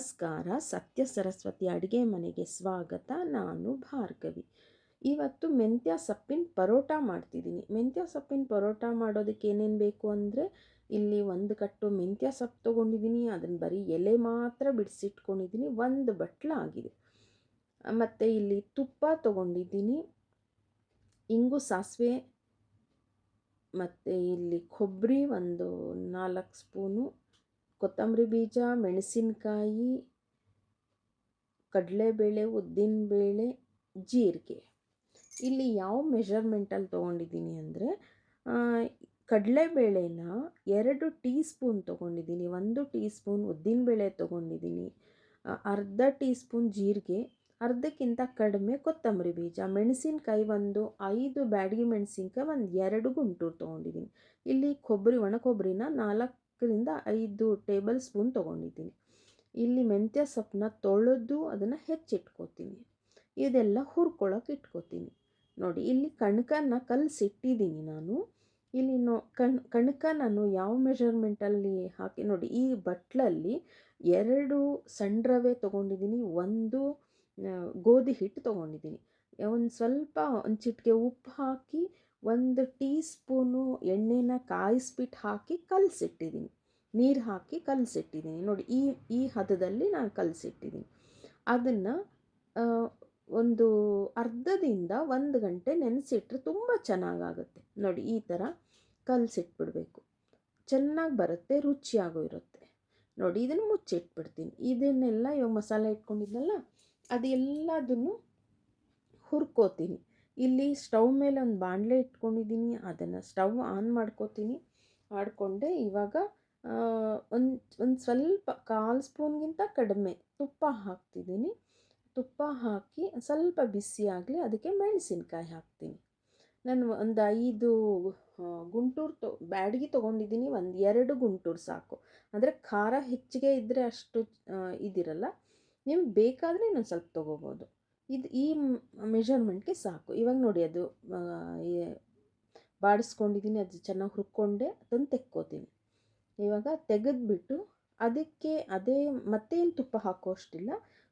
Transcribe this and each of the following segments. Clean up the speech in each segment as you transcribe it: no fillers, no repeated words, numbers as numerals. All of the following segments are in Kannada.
ನಮಸ್ಕಾರ. ಸತ್ಯ ಸರಸ್ವತಿ ಅಡುಗೆ ಮನೆಗೆ ಸ್ವಾಗತ. ನಾನು ಭಾರ್ಗವಿ. ಇವತ್ತು ಮೆಂತ್ಯ ಸೊಪ್ಪಿನ ಪರೋಟ ಮಾಡ್ತಿದ್ದೀನಿ. ಮೆಂತ್ಯ ಸೊಪ್ಪಿನ ಪರೋಟ ಮಾಡೋದಕ್ಕೆ ಏನೇನು ಬೇಕು ಅಂದರೆ, ಇಲ್ಲಿ 1 ಕಟ್ಟು ಮೆಂತ್ಯ ಸೊಪ್ಪು ತೊಗೊಂಡಿದ್ದೀನಿ. ಅದನ್ನು ಬರೀ ಎಲೆ ಮಾತ್ರ ಬಿಡಿಸಿಟ್ಕೊಂಡಿದ್ದೀನಿ. 1 ಬಟ್ಲು ಆಗಿದೆ. ಮತ್ತು ಇಲ್ಲಿ ತುಪ್ಪ ತೊಗೊಂಡಿದ್ದೀನಿ, ಇಂಗು, ಸಾಸಿವೆ, ಮತ್ತು ಇಲ್ಲಿ ಕೊಬ್ಬರಿ ಒಂದು 4 ಸ್ಪೂನು, ಕೊತ್ತಂಬರಿ ಬೀಜ, ಮೆಣಸಿನಕಾಯಿ, ಕಡಲೆಬೇಳೆ, ಉದ್ದಿನಬೇಳೆ, ಜೀರಿಗೆ. ಇಲ್ಲಿ ಯಾವ ಮೆಷರ್ಮೆಂಟಲ್ಲಿ ತೊಗೊಂಡಿದ್ದೀನಿ ಅಂದರೆ, ಕಡಲೆಬೇಳೆನ 2 ಟೀ ಸ್ಪೂನ್ ತೊಗೊಂಡಿದ್ದೀನಿ, 1 ಟೀ ಸ್ಪೂನ್ ಉದ್ದಿನಬೇಳೆ ತೊಗೊಂಡಿದ್ದೀನಿ, ಅರ್ಧ ಟೀ ಸ್ಪೂನ್ ಜೀರಿಗೆ, ಅರ್ಧಕ್ಕಿಂತ ಕಡಿಮೆ ಕೊತ್ತಂಬರಿ ಬೀಜ, ಮೆಣಸಿನಕಾಯಿ ಒಂದು 5 ಬ್ಯಾಡಗಿ ಮೆಣಸಿನ್ಕಾಯಿ, ಒಂದು 2 ಗುಂಟೂರು ತೊಗೊಂಡಿದ್ದೀನಿ. ಇಲ್ಲಿ ಕೊಬ್ಬರಿ, ಒಣ ಕೊಬ್ಬರಿನ 4ರಿಂದ 5 ಟೇಬಲ್ ಸ್ಪೂನ್ ತೊಗೊಂಡಿದ್ದೀನಿ. ಇಲ್ಲಿ ಮೆಂತ್ಯ ಸೊಪ್ಪನ್ನ ತೊಳೆದು ಅದನ್ನು ಹೆಚ್ಚಿಟ್ಕೋತೀನಿ. ಇದೆಲ್ಲ ಹುರ್ಕೊಳ್ಳೋಕೆ ಇಟ್ಕೋತೀನಿ. ನೋಡಿ, ಇಲ್ಲಿ ಕಣಕನ ಕಲಸಿಟ್ಟಿದ್ದೀನಿ ನಾನು. ಇಲ್ಲಿ ಕಣಕ ನಾನು ಯಾವ ಮೆಷರ್ಮೆಂಟಲ್ಲಿ ಹಾಕಿ ನೋಡಿ, ಈ ಬಟ್ಲಲ್ಲಿ 2 ಸಣ್ಣ ರವೆ ತೊಗೊಂಡಿದ್ದೀನಿ, 1 ಗೋಧಿ ಹಿಟ್ಟು ತೊಗೊಂಡಿದ್ದೀನಿ. ಒಂದು ಚಿಟಿಕೆ ಉಪ್ಪು ಹಾಕಿ 1 ಟೀ ಸ್ಪೂನು ಎಣ್ಣೆನ ಕಾಯಿಸ್ಬಿಟ್ಟು ಹಾಕಿ ಕಲಸಿಟ್ಟಿದ್ದೀನಿ. ನೀರು ಹಾಕಿ ಕಲಸಿಟ್ಟಿದ್ದೀನಿ. ನೋಡಿ, ಈ ಹದದಲ್ಲಿ ನಾನು ಕಲಸಿಟ್ಟಿದ್ದೀನಿ. ಅದನ್ನು ಒಂದು ಅರ್ಧದಿಂದ 1 ಗಂಟೆ ನೆನೆಸಿಟ್ರೆ ತುಂಬ ಚೆನ್ನಾಗಾಗುತ್ತೆ. ನೋಡಿ, ಈ ಥರ ಕಲಸಿಟ್ಬಿಡ್ಬೇಕು. ಚೆನ್ನಾಗಿ ಬರುತ್ತೆ, ರುಚಿಯಾಗೂ ಇರುತ್ತೆ. ನೋಡಿ, ಇದನ್ನು ಮುಚ್ಚಿಟ್ಬಿಡ್ತೀನಿ. ಇದನ್ನೆಲ್ಲ ಇವಾಗ ಮಸಾಲೆ ಇಟ್ಕೊಂಡಿದ್ನಲ್ಲ, ಅದೆಲ್ಲದನ್ನು ಹುರ್ಕೋತೀನಿ. ಇಲ್ಲಿ ಸ್ಟವ್ ಮೇಲೆ ಒಂದು ಬಾಣಲೆ ಇಟ್ಕೊಂಡಿದ್ದೀನಿ. ಅದನ್ನು ಸ್ಟವ್ ಆನ್ ಮಾಡ್ಕೋತೀನಿ. ಮಾಡಿಕೊಂಡೆ ಇವಾಗ ಒಂದು ಸ್ವಲ್ಪ 1/4 ಸ್ಪೂನ್ಗಿಂತ ಕಡಿಮೆ ತುಪ್ಪ ಹಾಕ್ತಿದ್ದೀನಿ. ತುಪ್ಪ ಹಾಕಿ ಸ್ವಲ್ಪ ಬಿಸಿ ಆಗಲಿ, ಅದಕ್ಕೆ ಮೆಣಸಿನ್ಕಾಯಿ ಹಾಕ್ತೀನಿ. ನಾನು ಒಂದು 5 ಗುಂಟೂರು ಬ್ಯಾಡಗಿ ತೊಗೊಂಡಿದ್ದೀನಿ. 2 ಗುಂಟೂರು ಸಾಕು. ಅಂದರೆ ಖಾರ ಹೆಚ್ಚಿಗೆ ಇದ್ದರೆ ಅಷ್ಟು ಇದಿರಲ್ಲ. ನಿಮ್ಗೆ ಬೇಕಾದರೆ ಇನ್ನೊಂದು ಸ್ವಲ್ಪ ತೊಗೋಬೋದು. ಈ ಮೆಷರ್ಮೆಂಟ್ಗೆ ಸಾಕು. ಇವಾಗ ನೋಡಿ, ಅದು ಬಾಡಿಸ್ಕೊಂಡಿದ್ದೀನಿ. ಅದು ಚೆನ್ನಾಗಿ ಹುರ್ಕೊಂಡೆ ಅದನ್ನು ತೆಕ್ಕೋತೀನಿ. ಇವಾಗ ತೆಗೆದ್ಬಿಟ್ಟು ಅದಕ್ಕೆ ಮತ್ತೇನು ತುಪ್ಪ ಹಾಕೋ ಅಷ್ಟಿಲ್ಲ.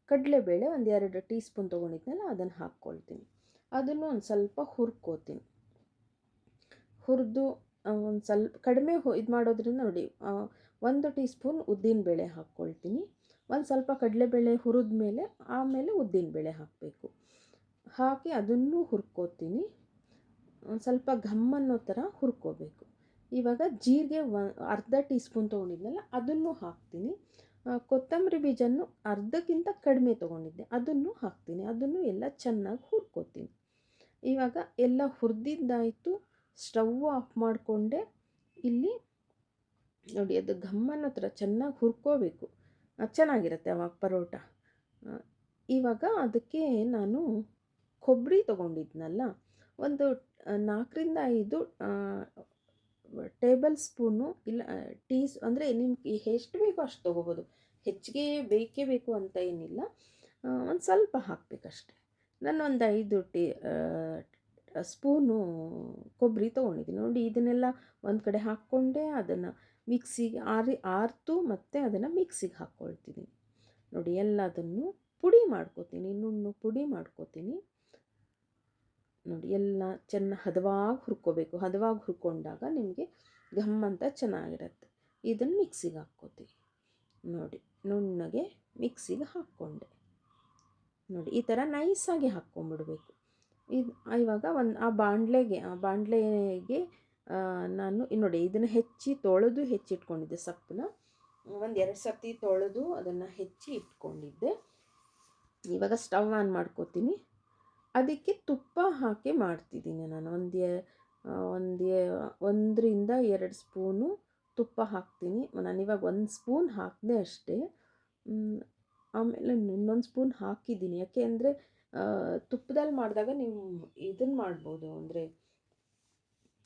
ಕಡಲೆಬೇಳೆ ಒಂದು 2 ಟೀ ಸ್ಪೂನ್ ತೊಗೊಂಡಿದ್ನಲ್ಲ, ಅದನ್ನು ಹಾಕ್ಕೊಳ್ತೀನಿ. ಅದನ್ನು ಒಂದು ಸ್ವಲ್ಪ ಹುರ್ಕೋತೀನಿ. ಹುರಿದು ಒಂದು ಸ್ವಲ್ಪ ಕಡಿಮೆ ಇದು ಮಾಡೋದ್ರಿಂದ ನೋಡಿ, 1 ಟೀ ಸ್ಪೂನ್ ಉದ್ದಿನಬೇಳೆ ಹಾಕ್ಕೊಳ್ತೀನಿ. ಒಂದು ಸ್ವಲ್ಪ ಕಡಲೆಬೇಳೆ ಹುರಿದ ಮೇಲೆ ಆಮೇಲೆ ಉದ್ದಿನಬೇಳೆ ಹಾಕಬೇಕು. ಹಾಕಿ ಅದನ್ನು ಹುರ್ಕೋತೀನಿ. ಒಂದು ಸ್ವಲ್ಪ ಘಮ್ ಅನ್ನೋ ಥರ ಹುರ್ಕೋಬೇಕು. ಇವಾಗ ಜೀರಿಗೆ ಅರ್ಧ ಟೀ ಸ್ಪೂನ್ ತೊಗೊಂಡಿದ್ನಲ್ಲ, ಅದನ್ನು ಹಾಕ್ತೀನಿ. ಕೊತ್ತಂಬರಿ ಬೀಜನೂ ಅರ್ಧಕ್ಕಿಂತ ಕಡಿಮೆ ತೊಗೊಂಡಿದ್ದೆ, ಅದನ್ನು ಹಾಕ್ತೀನಿ. ಅದನ್ನು ಎಲ್ಲ ಚೆನ್ನಾಗಿ ಹುರ್ಕೋತೀನಿ. ಇವಾಗ ಎಲ್ಲ ಹುರಿದಿದ್ದಾಯಿತು. ಸ್ಟವ್ ಆಫ್ ಮಾಡಿಕೊಂಡೆ. ಇಲ್ಲಿ ನೋಡಿ, ಅದು ಘಮ್ ಅನ್ನೋ ಥರ ಚೆನ್ನಾಗಿ ಹುರ್ಕೋಬೇಕು. ಚೆನ್ನಾಗಿರುತ್ತೆ ಅವಾಗ ಪರೋಟ. ಇವಾಗ ಅದಕ್ಕೆ ನಾನು ಕೊಬ್ಬರಿ ತೊಗೊಂಡಿದ್ನಲ್ಲ, ಒಂದು 4ರಿಂದ 5 ಟೇಬಲ್ ಸ್ಪೂನು, ಇಲ್ಲ ಅಂದರೆ ನಿಮ್ಗೆ ಎಷ್ಟು ಬೇಕೋ ಅಷ್ಟು ತೊಗೋಬೋದು. ಹೆಚ್ಚಿಗೆ ಬೇಕೇ ಬೇಕು ಅಂತ ಏನಿಲ್ಲ, ಒಂದು ಸ್ವಲ್ಪ ಹಾಕಬೇಕಷ್ಟೆ. ನಾನು ಒಂದು 5 ಸ್ಪೂನು ಕೊಬ್ಬರಿ ತೊಗೊಂಡಿದ್ದೀನಿ. ನೋಡಿ, ಇದನ್ನೆಲ್ಲ ಒಂದು ಕಡೆ ಹಾಕ್ಕೊಂಡೆ. ಅದನ್ನು ಮಿಕ್ಸಿಗೆ ಆರ್ತು ಮತ್ತು ಅದನ್ನು ಮಿಕ್ಸಿಗೆ ಹಾಕ್ಕೊಳ್ತಿದ್ದೀನಿ. ನೋಡಿ, ಎಲ್ಲದನ್ನು ಪುಡಿ ಮಾಡ್ಕೋತೀನಿ, ನುಣ್ಣು ಪುಡಿ ಮಾಡ್ಕೋತೀನಿ. ನೋಡಿ, ಎಲ್ಲ ಹದವಾಗಿ ಹುರ್ಕೋಬೇಕು. ಹದವಾಗಿ ಹುರ್ಕೊಂಡಾಗ ನಿಮಗೆ ಘಮ್ ಅಂತ ಚೆನ್ನಾಗಿರುತ್ತೆ. ಇದನ್ನು ಮಿಕ್ಸಿಗೆ ಹಾಕ್ಕೋತೀವಿ. ನೋಡಿ, ನುಣ್ಣಗೆ ಮಿಕ್ಸಿಗೆ ಹಾಕ್ಕೊಂಡೆ. ನೋಡಿ, ಈ ಥರ ನೈಸಾಗಿ ಹಾಕ್ಕೊಂಬಿಡ್ಬೇಕು. ಇವಾಗ ಆ ಬಾಣಲೆಗೆ ನಾನು ನೋಡಿ, ಇದನ್ನು ತೊಳೆದು ಹೆಚ್ಚಿಟ್ಕೊಂಡಿದ್ದೆ. ಸೊಪ್ಪನ್ನ ಒಂದು 2 ಸರ್ತಿ ತೊಳೆದು ಅದನ್ನು ಹೆಚ್ಚಿ ಇಟ್ಕೊಂಡಿದ್ದೆ. ಇವಾಗ ಸ್ಟವ್ ಆನ್ ಮಾಡ್ಕೋತೀನಿ. ಅದಕ್ಕೆ ತುಪ್ಪ ಹಾಕಿ ಮಾಡ್ತಿದ್ದೀನಿ ನಾನು. 1ರಿಂದ 2 ಸ್ಪೂನು ತುಪ್ಪ ಹಾಕ್ತೀನಿ. ನಾನಿವಾಗ 1 ಸ್ಪೂನ್ ಹಾಕಿದೆ ಅಷ್ಟೇ. ಆಮೇಲೆ ಇನ್ನೊಂದು ಸ್ಪೂನ್ ಹಾಕಿದ್ದೀನಿ. ಯಾಕೆ ಅಂದರೆ ತುಪ್ಪದಲ್ಲಿ ಮಾಡಿದಾಗ ನೀವು ಇದನ್ನು ಮಾಡ್ಬೋದು, ಅಂದರೆ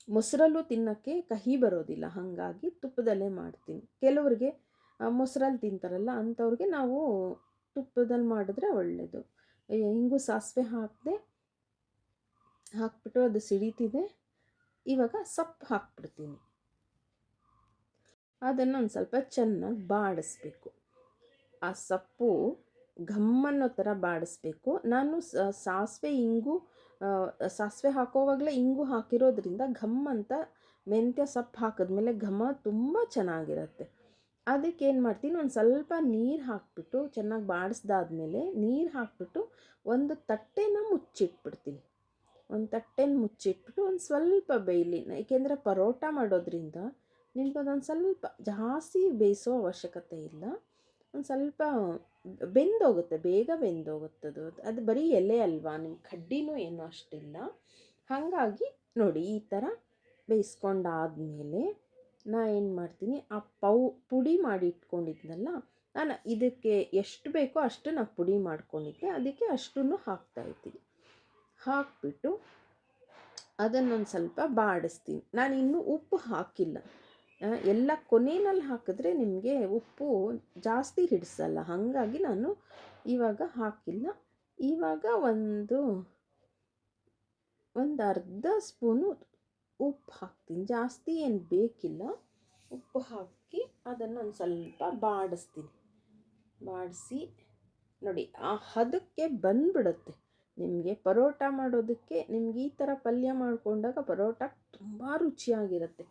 ಮೊಸರಲ್ಲೂ ತಿನ್ನೋಕ್ಕೆ ಕಹಿ ಬರೋದಿಲ್ಲ. ಹಾಗಾಗಿ ತುಪ್ಪದಲ್ಲೇ ಮಾಡ್ತೀನಿ. ಕೆಲವರಿಗೆ ಮೊಸರಲ್ಲಿ ತಿಂತಾರಲ್ಲ, ಅಂಥವ್ರಿಗೆ ನಾವು ತುಪ್ಪದಲ್ಲಿ ಮಾಡಿದ್ರೆ ಒಳ್ಳೆಯದು. ಇಂಗು, ಸಾಸಿವೆ ಹಾಕ್ಬಿಟ್ಟು ಅದು ಸಿಡಿತಿದೆ. ಇವಾಗ ಸೊಪ್ಪು ಹಾಕ್ಬಿಡ್ತೀನಿ. ಅದನ್ನು ಒಂದು ಸ್ವಲ್ಪ ಚೆನ್ನಾಗಿ ಬಾಡಿಸ್ಬೇಕು. ಆ ಸೊಪ್ಪು ಘಮ್ ಅನ್ನೋ ಥರ ಬಾಡಿಸ್ಬೇಕು. ನಾನು ಸಾಸಿವೆ ಇಂಗು ಸಾಸಿವೆ ಹಾಕೋವಾಗಲೇ ಇಂಗು ಹಾಕಿರೋದ್ರಿಂದ ಘಮ್ ಅಂತ ಮೆಂತ್ಯ ಸೊಪ್ಪು ಹಾಕಿದ್ಮೇಲೆ ಘಮ ತುಂಬ ಚೆನ್ನಾಗಿರುತ್ತೆ. ಅದಕ್ಕೇನು ಮಾಡ್ತೀನಿ, ಒಂದು ಸ್ವಲ್ಪ ನೀರು ಹಾಕಿಬಿಟ್ಟು ಚೆನ್ನಾಗಿ ಬಾಡಿಸ್ದಾದ್ಮೇಲೆ ನೀರು ಹಾಕಿಬಿಟ್ಟು ಒಂದು ತಟ್ಟೆನ ಮುಚ್ಚಿಟ್ಬಿಡ್ತೀನಿ. ಒಂದು ತಟ್ಟೆನ ಮುಚ್ಚಿಟ್ಬಿಟ್ಟು ಒಂದು ಸ್ವಲ್ಪ ಬೇಯಲಿ. ಏಕೆಂದರೆ ಪರೋಟ ಮಾಡೋದ್ರಿಂದ ನಿಮ್ಗೆ ಅದೊಂದು ಸ್ವಲ್ಪ ಜಾಸ್ತಿ ಬೇಯಿಸೋ ಅವಶ್ಯಕತೆ ಇಲ್ಲ. ಒಂದು ಸ್ವಲ್ಪ ಬೆಂದೋಗುತ್ತೆ, ಬೇಗ ಬೆಂದೋಗುತ್ತದು. ಅದು ಬರೀ ಎಲೆ ಅಲ್ವಾ, ನಿಮ್ಗೆ ಕಡ್ಡಿನೂ ಏನೂ ಅಷ್ಟಿಲ್ಲ. ಹಾಗಾಗಿ ನೋಡಿ, ಈ ಥರ ಬೇಯಿಸ್ಕೊಂಡಾದಮೇಲೆ ನಾನು ಏನು ಮಾಡ್ತೀನಿ, ಆ ಪುಡಿ ಮಾಡಿ ಇಟ್ಕೊಂಡಿದ್ನಲ್ಲ, ನಾನು ಇದಕ್ಕೆ ಎಷ್ಟು ಬೇಕೋ ಅಷ್ಟು ನಾನು ಪುಡಿ ಮಾಡ್ಕೊಂಡಿದ್ದೆ, ಅದಕ್ಕೆ ಅಷ್ಟನ್ನು ಹಾಕ್ತಾಯಿದ್ದೀನಿ. ಹಾಕಿಬಿಟ್ಟು ಅದನ್ನೊಂದು ಸ್ವಲ್ಪ ಬಾಡಿಸ್ತೀನಿ. ನಾನು ಇನ್ನೂ ಉಪ್ಪು ಹಾಕಿಲ್ಲ. ಎಲ್ಲ ಕೊನೆಯಲ್ಲಿ ಹಾಕಿದ್ರೆ ನಿಮಗೆ ಉಪ್ಪು ಜಾಸ್ತಿ ಹಿಡಿಸಲ್ಲ, ಹಾಗಾಗಿ ನಾನು ಇವಾಗ ಹಾಕಿಲ್ಲ. ಇವಾಗ ಒಂದು ಅರ್ಧ ಸ್ಪೂನು ಉಪ್ಪು ಹಾಕ್ತೀನಿ, ಜಾಸ್ತಿ ಏನು ಬೇಕಿಲ್ಲ. ಉಪ್ಪು ಹಾಕಿ ಅದನ್ನೊಂದು ಸ್ವಲ್ಪ ಬಾಡಿಸ್ತೀನಿ. ಬಾಡಿಸಿ ನೋಡಿ, ಆ ಹದಕ್ಕೆ ಬಂದ್ಬಿಡುತ್ತೆ ನಿಮಗೆ. ಪರೋಟ ಮಾಡೋದಕ್ಕೆ ನಿಮ್ಗೆ ಈ ಥರ ಪಲ್ಯ ಮಾಡಿಕೊಂಡಾಗ ಪರೋಟ ತುಂಬ ರುಚಿಯಾಗಿರುತ್ತೆ.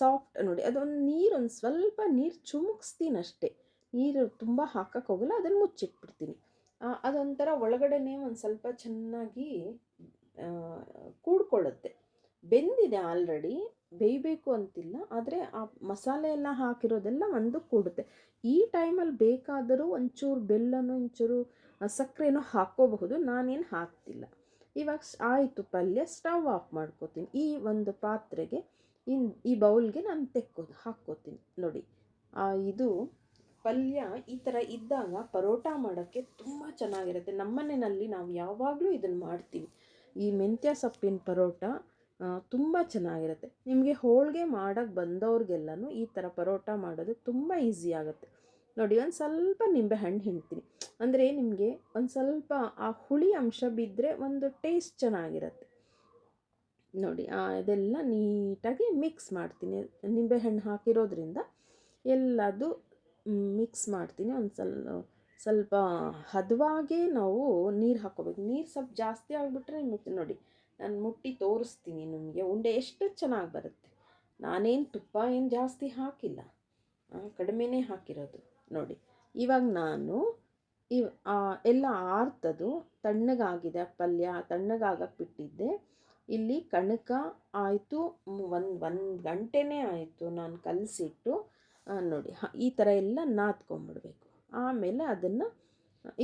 ಸಾಫ್ಟ್ ನೋಡಿ, ಅದೊಂದು ಒಂದು ಸ್ವಲ್ಪ ನೀರು ಚುಮುಕ್ಸ್ತೀನಿ ಅಷ್ಟೇ. ನೀರು ತುಂಬ ಹಾಕಕ್ಕೆ ಹೋಗಲ್ಲ, ಅದನ್ನು ಮುಚ್ಚಿಟ್ಬಿಡ್ತೀನಿ. ಅದೊಂಥರ ಒಳಗಡೆನೇ ಒಂದು ಸ್ವಲ್ಪ ಚೆನ್ನಾಗಿ ಕೂಡ್ಕೊಳ್ಳುತ್ತೆ. ಬೆಂದಿದೆ ಆಲ್ರೆಡಿ, ಬೇಯಬೇಕು ಅಂತಿಲ್ಲ. ಆದರೆ ಆ ಮಸಾಲೆ ಎಲ್ಲ ಹಾಕಿರೋದೆಲ್ಲ ಒಂದು ಕೂಡುತ್ತೆ. ಈ ಟೈಮಲ್ಲಿ ಬೇಕಾದರೂ ಒಂಚೂರು ಬೆಲ್ಲನೋ ಒಂಚೂರು ಸಕ್ಕರೆನೋ ಹಾಕ್ಕೋಬಹುದು, ನಾನೇನು ಹಾಕ್ತಿಲ್ಲ. ಇವಾಗ ಆಯಿತು ಪಲ್ಯ, ಸ್ಟವ್ ಆಫ್ ಮಾಡ್ಕೋತೀನಿ. ಈ ಒಂದು ಪಾತ್ರೆಗೆ ಈ ಬೌಲ್ಗೆ ನಾನು ಹಾಕ್ಕೋತೀನಿ. ನೋಡಿ, ಇದು ಪಲ್ಯ ಈ ಥರ ಇದ್ದಾಗ ಪರೋಟ ಮಾಡೋಕ್ಕೆ ತುಂಬ ಚೆನ್ನಾಗಿರುತ್ತೆ. ನಮ್ಮನೆಯಲ್ಲಿ ನಾವು ಯಾವಾಗಲೂ ಇದನ್ನು ಮಾಡ್ತೀವಿ. ಈ ಮೆಂತ್ಯ ಸೊಪ್ಪಿನ ಪರೋಟ ತುಂಬ ಚೆನ್ನಾಗಿರುತ್ತೆ. ನಿಮಗೆ ಹೋಳಿಗೆ ಮಾಡೋಕ್ಕೆ ಬಂದವ್ರಿಗೆಲ್ಲನೂ ಈ ಥರ ಪರೋಟ ಮಾಡೋದು ತುಂಬ ಈಸಿ ಆಗುತ್ತೆ. ನೋಡಿ, ಒಂದು ಸ್ವಲ್ಪ ನಿಂಬೆಹಣ್ಣು ಹಿಂಡ್ತೀನಿ. ಅಂದರೆ ನಿಮಗೆ ಒಂದು ಸ್ವಲ್ಪ ಆ ಹುಳಿ ಅಂಶ ಬಿದ್ದರೆ ಒಂದು ಟೇಸ್ಟ್ ಚೆನ್ನಾಗಿರುತ್ತೆ. ನೋಡಿ, ಅದೆಲ್ಲ ನೀಟಾಗಿ ಮಿಕ್ಸ್ ಮಾಡ್ತೀನಿ. ನಿಂಬೆಹಣ್ಣು ಹಾಕಿರೋದ್ರಿಂದ ಎಲ್ಲದು ಮಿಕ್ಸ್ ಮಾಡ್ತೀನಿ. ಒಂದು ಸ್ವಲ್ಪ ಹದವಾಗೇ ನಾವು ನೀರು ಹಾಕ್ಕೋಬೇಕು. ನೀರು ಸ್ವಲ್ಪ ಜಾಸ್ತಿ ಆಗಿಬಿಟ್ರೆ ನಿಮಗೆ ನೋಡಿ, ನಾನು ಮುಟ್ಟಿ ತೋರಿಸ್ತೀನಿ ನಿಮಗೆ, ಉಂಡೆ ಎಷ್ಟು ಚೆನ್ನಾಗಿ ಬರುತ್ತೆ. ನಾನೇನು ತುಪ್ಪ ಏನು ಜಾಸ್ತಿ ಹಾಕಿಲ್ಲ, ಕಡಿಮೆನೇ ಹಾಕಿರೋದು. ನೋಡಿ, ಇವಾಗ ನಾನು ಎಲ್ಲ ಆರ್ತದು, ತಣ್ಣಗಾಗಿದೆ ಪಲ್ಯ, ತಣ್ಣಗಾಗಕ್ಕೆ ಬಿಟ್ಟಿದ್ದೆ. ಇಲ್ಲಿ ಕಣಕ ಆಯಿತು, ಒಂದು ಗಂಟೆನೇ ಆಯಿತು ನಾನು ಕಲಸಿಟ್ಟು. ನೋಡಿ, ಈ ಥರ ಎಲ್ಲ ನಾದ್ಕೊಂಬಿಡ್ಬೇಕು. ಆಮೇಲೆ ಅದನ್ನು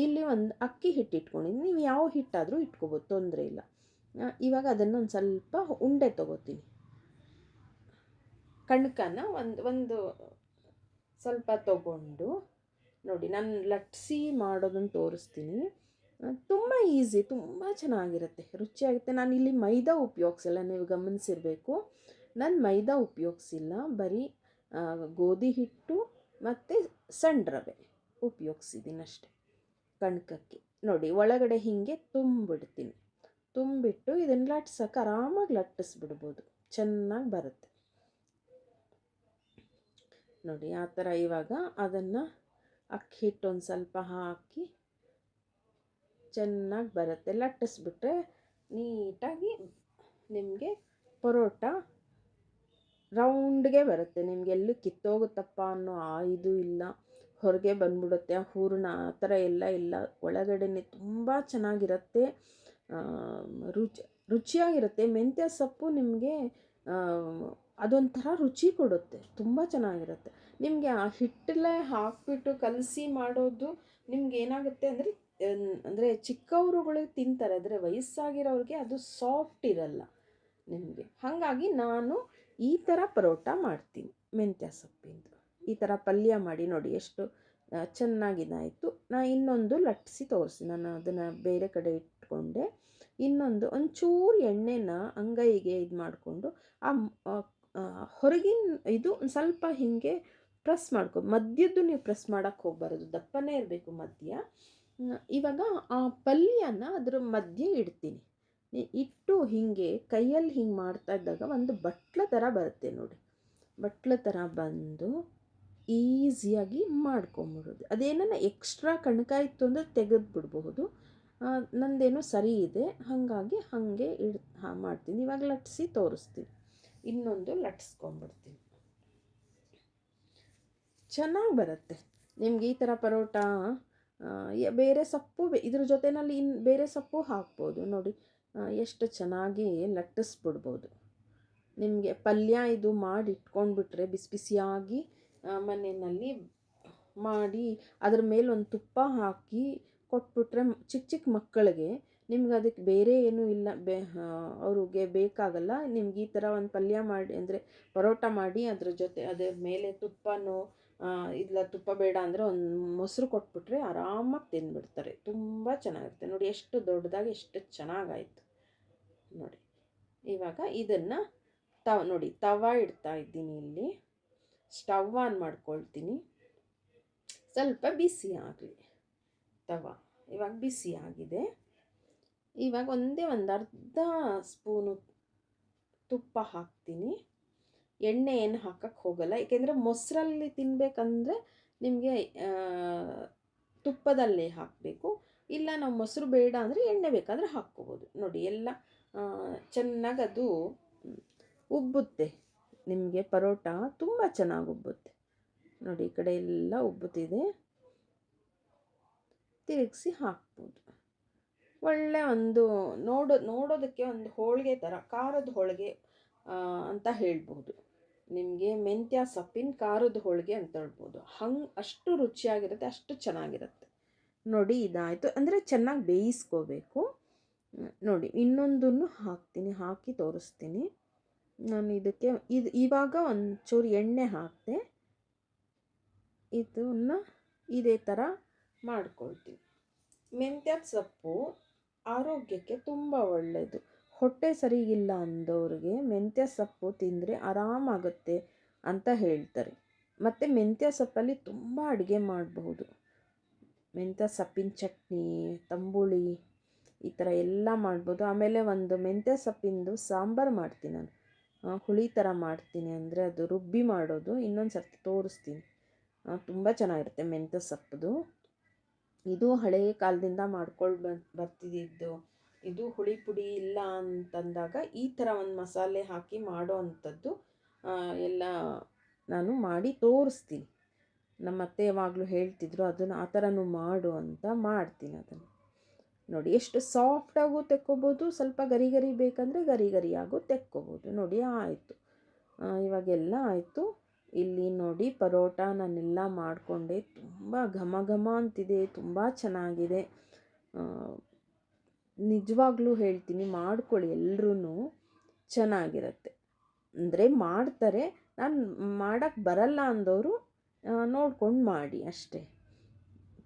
ಇಲ್ಲಿ ಒಂದು ಅಕ್ಕಿ ಹಿಟ್ಟು ಇಟ್ಕೊಂಡಿದ್ದೀನಿ. ನೀವು ಯಾವ ಹಿಟ್ಟಾದರೂ ಇಟ್ಕೋಬೋದು, ತೊಂದರೆ ಇಲ್ಲ. ಇವಾಗ ಅದನ್ನು ಒಂದು ಸ್ವಲ್ಪ ಉಂಡೆ ತೊಗೋತೀನಿ. ಕಣಕನ ಒಂದು ಸ್ವಲ್ಪ ತೊಗೊಂಡು ನೋಡಿ, ನಾನು ಲಟ್ಸಿ ಮಾಡೋದನ್ನು ತೋರಿಸ್ತೀನಿ. ತುಂಬ ಈಸಿ, ತುಂಬ ಚೆನ್ನಾಗಿರುತ್ತೆ, ರುಚಿಯಾಗುತ್ತೆ. ನಾನು ಇಲ್ಲಿ ಮೈದಾ ಉಪಯೋಗಿಸಲ್ಲ, ನೀವು ಗಮನಿಸಿರಬೇಕು. ನಾನು ಮೈದಾ ಉಪಯೋಗಿಸಿಲ್ಲ, ಬರೀ ಗೋಧಿ ಹಿಟ್ಟು ಮತ್ತು ಸಣ್ಣ ರವೆ ಉಪಯೋಗಿಸಿದ್ದೀನಿ ಅಷ್ಟೆ ಕಣಕಕ್ಕೆ. ನೋಡಿ, ಒಳಗಡೆ ಹೀಗೆ ತುಂಬಿಡ್ತೀನಿ. ತುಂಬಿಟ್ಟು ಇದನ್ನು ಲಟ್ಸಕ್ಕೆ ಆರಾಮಾಗಿ ಲಟ್ಟಿಸ್ಬಿಡ್ಬೋದು, ಚೆನ್ನಾಗಿ ಬರುತ್ತೆ. ನೋಡಿ, ಆ ಥರ ಇವಾಗ ಅದನ್ನು ಅಕ್ಕಿ ಹಿಟ್ಟು ಒಂದು ಸ್ವಲ್ಪ ಹಾಕಿ ಚೆನ್ನಾಗಿ ಬರುತ್ತೆ. ಲಟ್ಟಿಸ್ಬಿಟ್ರೆ ನೀಟಾಗಿ ನಿಮಗೆ ಪರೋಟ ರೌಂಡ್ಗೆ ಬರುತ್ತೆ. ನಿಮಗೆ ಎಲ್ಲೂ ಕಿತ್ತೋಗುತ್ತಪ್ಪ ಅನ್ನೋ ಇದು ಇಲ್ಲ, ಹೊರಗೆ ಬಂದ್ಬಿಡುತ್ತೆ ಆ ಹೂರಣ, ಆ ಥರ ಎಲ್ಲ ಇಲ್ಲ. ಒಳಗಡೆನೆ ತುಂಬ ಚೆನ್ನಾಗಿರುತ್ತೆ, ರುಚಿಯಾಗಿರುತ್ತೆ. ಮೆಂತ್ಯ ಸೊಪ್ಪು ನಿಮಗೆ ಅದೊಂಥರ ರುಚಿ ಕೊಡುತ್ತೆ, ತುಂಬ ಚೆನ್ನಾಗಿರುತ್ತೆ. ನಿಮಗೆ ಆ ಹಿಟ್ಟಲ್ಲೇ ಹಾಕಿಬಿಟ್ಟು ಕಲಸಿ ಮಾಡೋದು ನಿಮ್ಗೆ ಏನಾಗುತ್ತೆ ಅಂದರೆ ಚಿಕ್ಕವರುಗಳಿಗೆ ತಿಂತಾರೆ, ಆದರೆ ವಯಸ್ಸಾಗಿರೋರಿಗೆ ಅದು ಸಾಫ್ಟ್ ಇರಲ್ಲ ನಿಮಗೆ. ಹಾಗಾಗಿ ನಾನು ಈ ಥರ ಪರೋಟ ಮಾಡ್ತೀನಿ, ಮೆಂತ್ಯ ಸೊಪ್ಪಿಂದು ಈ ಥರ ಪಲ್ಯ ಮಾಡಿ ನೋಡಿ, ಎಷ್ಟು ಚೆನ್ನಾಗಿದಾಯಿತು. ನಾನು ಇನ್ನೊಂದು ಲಟ್ಟಿಸಿ ತೋರಿಸಿ, ನಾನು ಅದನ್ನು ಬೇರೆ ಕಡೆ ಇಟ್ಕೊಂಡೆ. ಒಂಚೂರು ಎಣ್ಣೆನ ಅಂಗೈಗೆ ಇದು ಮಾಡಿಕೊಂಡು ಹೊರಗಿನ ಇದು ಒಂದು ಸ್ವಲ್ಪ ಹೀಗೆ ಪ್ರೆಸ್ ಮಧ್ಯದ್ದು ನೀವು ಪ್ರೆಸ್ ಮಾಡೋಕ್ಕೆ ಹೋಗಬಾರದು, ದಪ್ಪನೇ ಇರಬೇಕು ಮಧ್ಯ. ಇವಾಗ ಆ ಪಲ್ಯನ ಅದರ ಮಧ್ಯೆ ಇಡ್ತೀನಿ. ಇಟ್ಟು ಹೀಗೆ ಕೈಯಲ್ಲಿ ಹಿಂಗೆ ಮಾಡ್ತಾ ಇದ್ದಾಗ ಒಂದು ಬಟ್ಲ ಥರ ಬರುತ್ತೆ ನೋಡಿ. ಬಟ್ಲ ಥರ ಬಂದು ಈಸಿಯಾಗಿ ಮಾಡ್ಕೊಂಬಿಡೋದು. ಅದೇನನ್ನ ಎಕ್ಸ್ಟ್ರಾ ಕಣಕಾಯಿತ್ತು ಅಂದರೆ ತೆಗೆದು ಬಿಡಬಹುದು. ನಂದೇನೋ ಸರಿ ಇದೆ, ಹಾಗಾಗಿ ಹಾಗೆ ಮಾಡ್ತೀನಿ. ಇವಾಗ ಲಟ್ಟಿಸಿ ತೋರಿಸ್ತೀನಿ. ಇನ್ನೊಂದು ಲಟ್ಟಿಸ್ಕೊಂಬಿಡ್ತೀನಿ. ಚೆನ್ನಾಗಿ ಬರುತ್ತೆ ನಿಮ್ಗೆ ಈ ಥರ ಪರೋಟ. ಬೇರೆ ಸೊಪ್ಪು ಇದ್ರ ಜೊತೆಯಲ್ಲಿ ಬೇರೆ ಸೊಪ್ಪು ಹಾಕ್ಬೋದು. ನೋಡಿ ಎಷ್ಟು ಚೆನ್ನಾಗಿ ಲಟ್ಟಿಸ್ಬಿಡ್ಬೋದು. ನಿಮಗೆ ಪಲ್ಯ ಇದು ಮಾಡಿ ಇಟ್ಕೊಂಡ್ಬಿಟ್ರೆ ಬಿಸಿ ಬಿಸಿಯಾಗಿ ಮನೆಯಲ್ಲಿ ಮಾಡಿ ಅದ್ರ ಮೇಲೆ ಒಂದು ತುಪ್ಪ ಹಾಕಿ ಕೊಟ್ಬಿಟ್ರೆ ಚಿಕ್ಕ ಚಿಕ್ಕ ಮಕ್ಕಳಿಗೆ, ನಿಮ್ಗೆ ಅದಕ್ಕೆ ಬೇರೆ ಏನೂ ಇಲ್ಲ, ಅವ್ರಿಗೆ ಬೇಕಾಗಲ್ಲ. ನಿಮ್ಗೆ ಈ ಥರ ಒಂದು ಪಲ್ಯ ಮಾಡಿ ಅಂದರೆ ಪರೋಟ ಮಾಡಿ ಅದ್ರ ಜೊತೆ ಅದ್ರ ಮೇಲೆ ತುಪ್ಪನೋ ಇಲ್ಲ ತುಪ್ಪ ಬೇಡ ಅಂದರೆ ಒಂದು ಮೊಸರು ಕೊಟ್ಬಿಟ್ರೆ ಆರಾಮಾಗಿ ತಿಂದ್ಬಿಡ್ತಾರೆ. ತುಂಬ ಚೆನ್ನಾಗಿರುತ್ತೆ. ನೋಡಿ ಎಷ್ಟು ದೊಡ್ಡದಾಗಿ ಎಷ್ಟು ಚೆನ್ನಾಗಾಯಿತು ನೋಡಿ. ಇವಾಗ ಇದನ್ನು ನೋಡಿ ತವ ಇಡ್ತಾ ಇದ್ದೀನಿ. ಇಲ್ಲಿ ಸ್ಟವ್ ಆನ್ ಮಾಡ್ಕೊಳ್ತೀನಿ. ಸ್ವಲ್ಪ ಬಿಸಿ ಆಗಲಿ ತವ. ಇವಾಗ ಬಿಸಿ ಆಗಿದೆ. ಇವಾಗ ಒಂದು ಅರ್ಧ ಸ್ಪೂನು ತುಪ್ಪ ಹಾಕ್ತೀನಿ. ಎಣ್ಣೆ ಏನು ಹಾಕಕ್ಕೆ ಹೋಗಲ್ಲ, ಏಕೆಂದರೆ ಮೊಸರಲ್ಲಿ ತಿನ್ನಬೇಕಂದ್ರೆ ನಿಮಗೆ ತುಪ್ಪದಲ್ಲೇ ಹಾಕಬೇಕು. ಇಲ್ಲ ನಾವು ಮೊಸರು ಬೇಡ ಅಂದರೆ ಎಣ್ಣೆ ಬೇಕಾದರೆ ಹಾಕ್ಕೋಬೋದು. ನೋಡಿ ಎಲ್ಲ ಚೆನ್ನಾಗಿ ಅದು ಉಬ್ಬುತ್ತೆ. ನಿಮಗೆ ಪರೋಟ ತುಂಬ ಚೆನ್ನಾಗಿ ಉಬ್ಬುತ್ತೆ. ನೋಡಿ ಈ ಕಡೆ ಎಲ್ಲ ಉಬ್ಬುತ್ತಿದೆ. ತಿರುಗಿಸಿ ಹಾಕ್ಬೋದು. ಒಳ್ಳೆ ಒಂದು ನೋಡೋದಕ್ಕೆ ಒಂದು ಹೋಳಿಗೆ ಥರ, ಖಾರದ ಹೋಳಿಗೆ ಅಂತ ಹೇಳ್ಬೋದು. ನಿಮಗೆ ಮೆಂತ್ಯ ಸೊಪ್ಪಿನ ಖಾರದ ಹೋಳಿಗೆ ಅಂತ ಹೇಳ್ಬೋದು. ಅಷ್ಟು ರುಚಿಯಾಗಿರುತ್ತೆ, ಅಷ್ಟು ಚೆನ್ನಾಗಿರುತ್ತೆ. ನೋಡಿ ಇದಾಯಿತು. ಅಂದರೆ ಚೆನ್ನಾಗಿ ಬೇಯಿಸ್ಕೋಬೇಕು. ನೋಡಿ ಇನ್ನೊಂದನ್ನು ಹಾಕ್ತೀನಿ, ಹಾಕಿ ತೋರಿಸ್ತೀನಿ. ನಾನು ಇದಕ್ಕೆ ಇವಾಗ ಒಂಚೂರು ಎಣ್ಣೆ ಹಾಕಿದೆ. ಇದನ್ನು ಇದೇ ಥರ ಮಾಡ್ಕೊಳ್ತೀನಿ. ಮೆಂತ್ಯದ ಸೊಪ್ಪು ಆರೋಗ್ಯಕ್ಕೆ ತುಂಬ ಒಳ್ಳೆಯದು. ಹೊಟ್ಟೆ ಸರಿಗಿಲ್ಲ ಅಂದವ್ರಿಗೆ ಮೆಂತ್ಯ ಸೊಪ್ಪು ತಿಂದರೆ ಆರಾಮಾಗುತ್ತೆ ಅಂತ ಹೇಳ್ತಾರೆ. ಮತ್ತು ಮೆಂತ್ಯ ಸೊಪ್ಪಲ್ಲಿ ತುಂಬ ಅಡುಗೆ ಮಾಡಬಹುದು. ಮೆಂತ್ಯ ಸೊಪ್ಪಿನ ಚಟ್ನಿ, ತಂಬುಳಿ, ಈ ಥರ ಎಲ್ಲ ಮಾಡ್ಬೋದು. ಆಮೇಲೆ ಒಂದು ಮೆಂತ್ಯ ಸೊಪ್ಪಿಂದು ಸಾಂಬಾರು ಮಾಡ್ತೀನಿ ನಾನು. ಹುಳಿ ಥರ ಮಾಡ್ತೀನಿ, ಅಂದರೆ ಅದು ರುಬ್ಬಿ ಮಾಡೋದು. ಇನ್ನೊಂದು ಸರ್ತಿ ತೋರಿಸ್ತೀನಿ. ತುಂಬ ಚೆನ್ನಾಗಿರುತ್ತೆ ಮೆಂತ್ಯ ಸೊಪ್ಪದು. ಇದು ಹಳೆಯ ಕಾಲದಿಂದ ಮಾಡ್ಕೊಂಡು ಬರ್ತಿದ್ದು. ಇದು ಹುಳಿ ಪುಡಿ ಇಲ್ಲ ಅಂತಂದಾಗ ಈ ಥರ ಒಂದು ಮಸಾಲೆ ಹಾಕಿ ಮಾಡೋ ಅಂಥದ್ದು ಎಲ್ಲ ನಾನು ಮಾಡಿ ತೋರಿಸ್ತೀನಿ. ನಮ್ಮ ಅತ್ತೆ ಯಾವಾಗಲೂ ಹೇಳ್ತಿದ್ರು ಅದನ್ನು ಆ ಥರನೂ ಮಾಡು ಅಂತ. ಮಾಡ್ತೀನಿ ಅದನ್ನು. ನೋಡಿ ಎಷ್ಟು ಸಾಫ್ಟಾಗೂ ತೆಕ್ಕೋಬೋದು, ಸ್ವಲ್ಪ ಗರಿ ಗರಿ ಬೇಕಂದರೆ ಗರಿ ಗರಿಯಾಗೂ ತೆಕ್ಕೋಬೋದು. ನೋಡಿ ಆಯಿತು. ಇವಾಗೆಲ್ಲ ಆಯಿತು. ಇಲ್ಲಿ ನೋಡಿ ಪರೋಟ ನಾನೆಲ್ಲ ಮಾಡಿಕೊಂಡೆ. ತುಂಬ ಘಮ ಘಮ ಅಂತಿದೆ, ತುಂಬ ಚೆನ್ನಾಗಿದೆ. ನಿಜವಾಗ್ಲೂ ಹೇಳ್ತೀನಿ, ಮಾಡ್ಕೊಳ್ಳಿ ಎಲ್ಲರೂ, ಚೆನ್ನಾಗಿರುತ್ತೆ. ಅಂದರೆ ಮಾಡ್ತಾರೆ, ನಾನು ಮಾಡೋಕ್ಕೆ ಬರಲ್ಲ ಅಂದವರು ನೋಡ್ಕೊಂಡು ಮಾಡಿ ಅಷ್ಟೇ.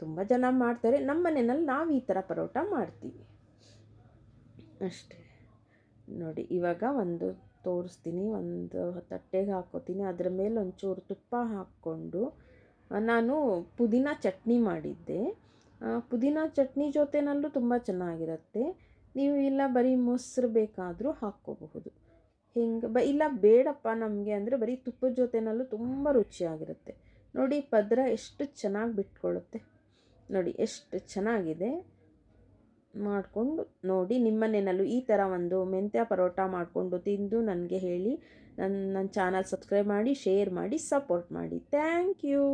ತುಂಬ ಜನ ಮಾಡ್ತಾರೆ. ನಮ್ಮ ಮನೆಯಲ್ಲಿ ನಾವು ಈ ಥರ ಪರೋಟ ಮಾಡ್ತೀವಿ ಅಷ್ಟೇ. ನೋಡಿ ಇವಾಗ ಒಂದು ತೋರಿಸ್ತೀನಿ. ಒಂದು ತಟ್ಟೆಗೆ ಹಾಕ್ಕೋತೀನಿ. ಅದರ ಮೇಲೆ ಒಂಚೂರು ತುಪ್ಪ ಹಾಕ್ಕೊಂಡು ನಾನು ಪುದೀನ ಚಟ್ನಿ ಮಾಡಿದ್ದೆ. ಪುದೀನ ಚಟ್ನಿ ಜೊತೆನಲ್ಲೂ ತುಂಬ ಚೆನ್ನಾಗಿರುತ್ತೆ. ನೀವು ಇಲ್ಲ ಬರೀ ಮೊಸರು ಬೇಕಾದರೂ ಹಾಕ್ಕೋಬಹುದು. ಇಲ್ಲ ಬೇಡಪ್ಪ ನಮಗೆ ಅಂದರೆ ಬರೀ ತುಪ್ಪದ ಜೊತೆನಲ್ಲೂ ತುಂಬ ರುಚಿಯಾಗಿರುತ್ತೆ. ನೋಡಿ ಪದರ ಎಷ್ಟು ಚೆನ್ನಾಗಿ ಬಿಟ್ಕೊಳ್ಳುತ್ತೆ. ನೋಡಿ ಎಷ್ಟು ಚೆನ್ನಾಗಿದೆ. ಮಾಡಿಕೊಂಡು ನೋಡಿ ನಿಮ್ಮನೆಯಲ್ಲೂ ಈ ಥರ ಒಂದು ಮೆಂತ್ಯ ಪರೋಟ ಮಾಡಿಕೊಂಡು ತಿಂದು ನನಗೆ ಹೇಳಿ. ನನ್ನ ಚಾನಲ್ ಸಬ್ಸ್ಕ್ರೈಬ್ ಮಾಡಿ, ಶೇರ್ ಮಾಡಿ, ಸಪೋರ್ಟ್ ಮಾಡಿ. Thank you.